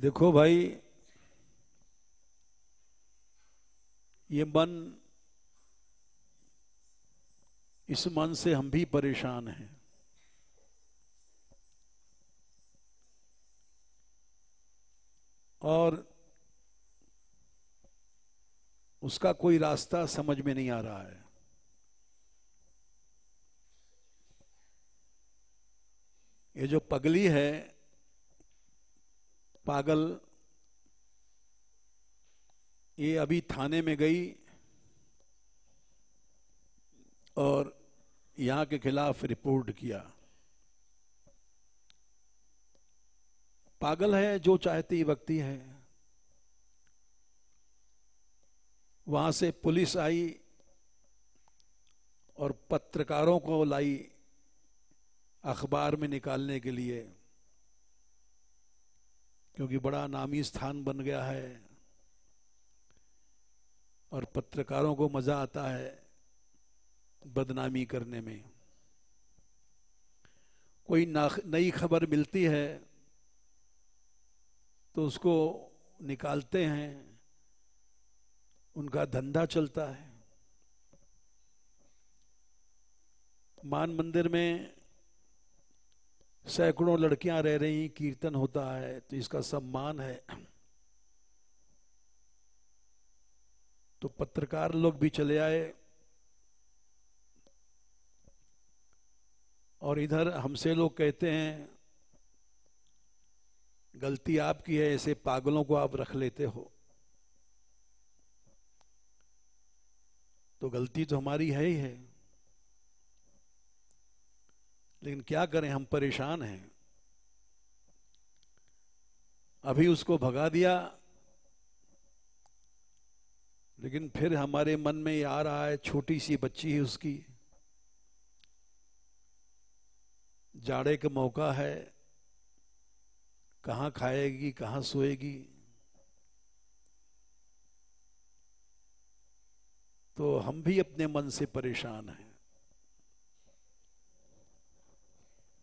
देखो भाई, ये मन, इस मन से हम भी परेशान हैं। और उसका कोई रास्ता समझ में नहीं आ रहा है। ये जो पगली है, पागल, ये अभी थाने में गई और यहां के खिलाफ रिपोर्ट किया। पागल है, जो चाहती व्यक्ति है। वहां से पुलिस आई और पत्रकारों को लाई अखबार में निकालने के लिए, क्योंकि बड़ा नामी स्थान बन गया है और पत्रकारों को मजा आता है बदनामी करने में। कोई नई खबर मिलती है तो उसको निकालते हैं, उनका धंधा चलता है। मान मंदिर में सैकड़ों लड़कियां रह रही, कीर्तन होता है तो इसका सम्मान है। तो पत्रकार लोग भी चले आए और इधर हमसे लोग कहते हैं गलती आपकी है, ऐसे पागलों को आप रख लेते हो। तो गलती तो हमारी है ही है, लेकिन क्या करें, हम परेशान हैं। अभी उसको भगा दिया, लेकिन फिर हमारे मन में ये आ रहा है, छोटी सी बच्ची है उसकी, जाड़े का मौका है, कहां खाएगी, कहां सोएगी। तो हम भी अपने मन से परेशान हैं।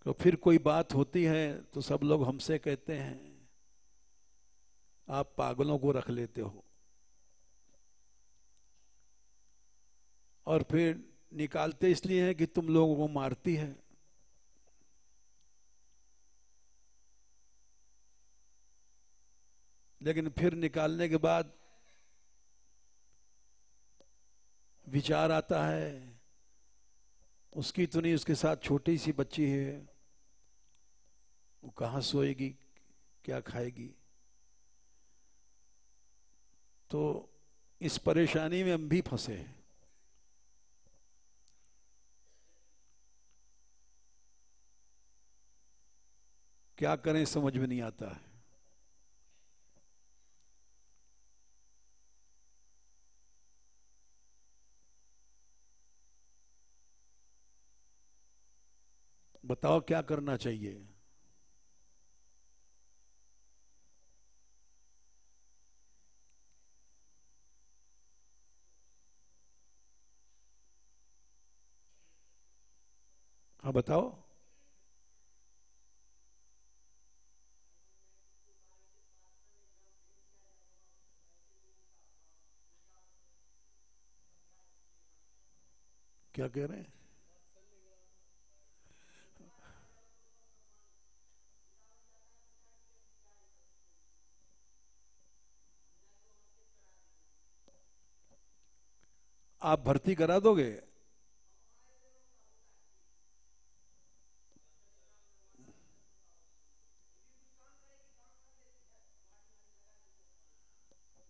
तो फिर कोई बात होती है तो सब लोग हमसे कहते हैं आप पागलों को रख लेते हो, और फिर निकालते इसलिए हैं कि तुम लोगों को मारती है। लेकिन फिर निकालने के बाद विचार आता है, उसकी तो नहीं, उसके साथ छोटी सी बच्ची है, वो कहां सोएगी, क्या खाएगी। तो इस परेशानी में हम भी फंसे हैं। क्या करें समझ में नहीं आता है। बताओ क्या करना चाहिए। हाँ बताओ। क्या कह रहे हैं। आप भर्ती करा दोगे।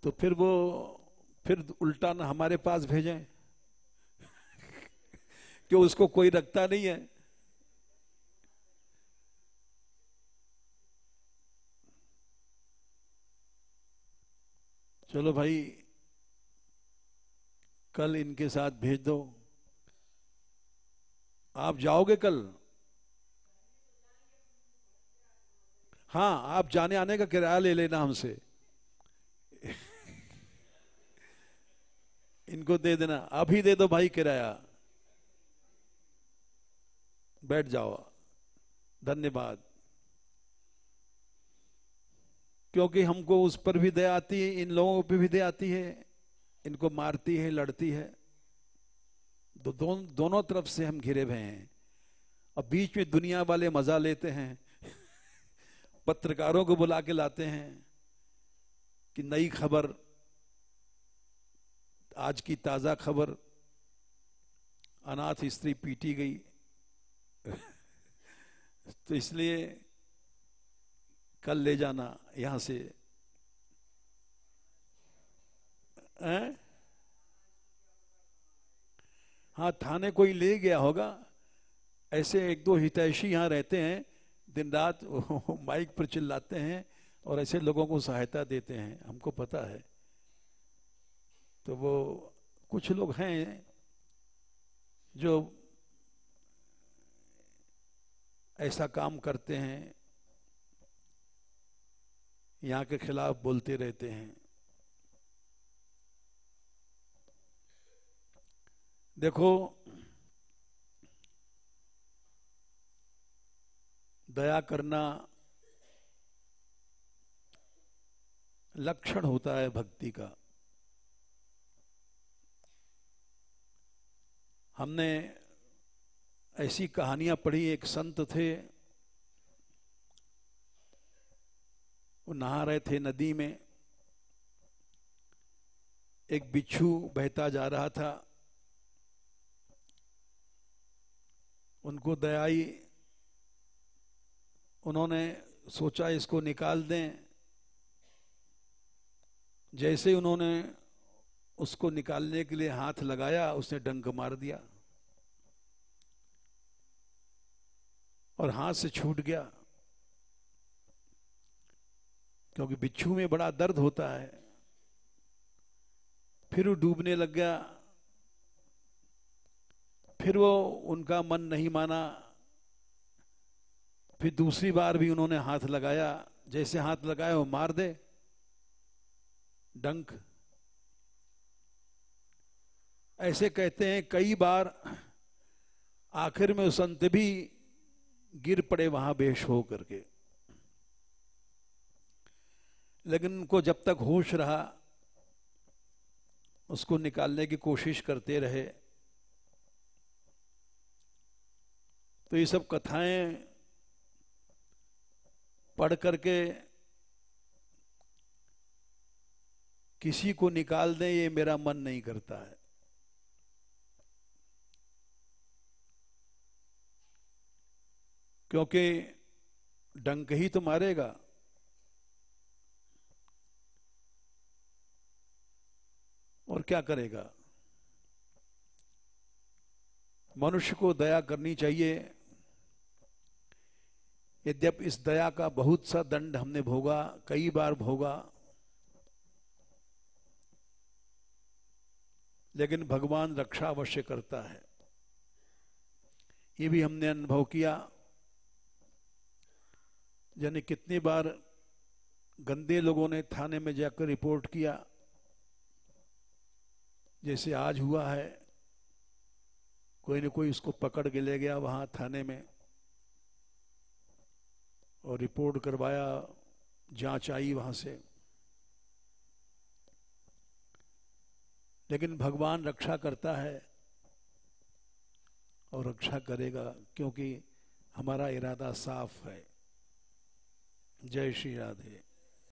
तो फिर वो, फिर उल्टा ना हमारे पास भेजें कि उसको कोई रखता नहीं है। चलो भाई, कल इनके साथ भेज दो। आप जाओगे कल। हाँ, आप जाने आने का किराया ले लेना हमसे। इनको दे देना, अभी दे दो भाई किराया। बैठ जाओ। धन्यवाद। क्योंकि हमको उस पर भी दया आती है, इन लोगों पे भी दया आती है, इनको मारती है, लड़ती है। दोनों तरफ से हम घिरे हुए हैं। अब बीच में दुनिया वाले मजा लेते हैं पत्रकारों को बुला के लाते हैं कि नई खबर, आज की ताजा खबर, अनाथ स्त्री पीटी गई तो इसलिए कल ले जाना यहां से। हाँ, थाने कोई ले गया होगा। ऐसे एक दो हितैषी यहाँ रहते हैं, दिन रात माइक पर चिल्लाते हैं और ऐसे लोगों को सहायता देते हैं, हमको पता है। तो वो कुछ लोग हैं जो ऐसा काम करते हैं, यहाँ के खिलाफ बोलते रहते हैं। देखो, दया करना लक्षण होता है भक्ति का। हमने ऐसी कहानियां पढ़ी, एक संत थे, वो नहा रहे थे नदी में, एक बिच्छू बहता जा रहा था, उनको दया आई, उन्होंने सोचा इसको निकाल दें। जैसे उन्होंने उसको निकालने के लिए हाथ लगाया, उसने डंक मार दिया और हाथ से छूट गया, क्योंकि बिच्छू में बड़ा दर्द होता है। फिर वो डूबने लग गया, फिर वो उनका मन नहीं माना, फिर दूसरी बार भी उन्होंने हाथ लगाया, जैसे हाथ लगाया वो मार दे डंक। ऐसे कहते हैं कई बार, आखिर में संत भी गिर पड़े वहां बेहोश हो करके, लेकिन उनको जब तक होश रहा उसको निकालने की कोशिश करते रहे। तो ये सब कथाएं पढ़ करके किसी को निकाल दें, ये मेरा मन नहीं करता है। क्योंकि डंक ही तो मारेगा। और क्या करेगा। मनुष्य को दया करनी चाहिए। यद्यपि इस दया का बहुत सा दंड हमने भोगा, कई बार भोगा, लेकिन भगवान रक्षा अवश्य करता है, ये भी हमने अनुभव किया। यानी कितनी बार गंदे लोगों ने थाने में जाकर रिपोर्ट किया, जैसे आज हुआ है, कोई न कोई उसको पकड़ के ले गया वहां थाने में और रिपोर्ट करवाया, जांच आई वहां से। लेकिन भगवान रक्षा करता है और रक्षा करेगा, क्योंकि हमारा इरादा साफ है। जय श्री राधे।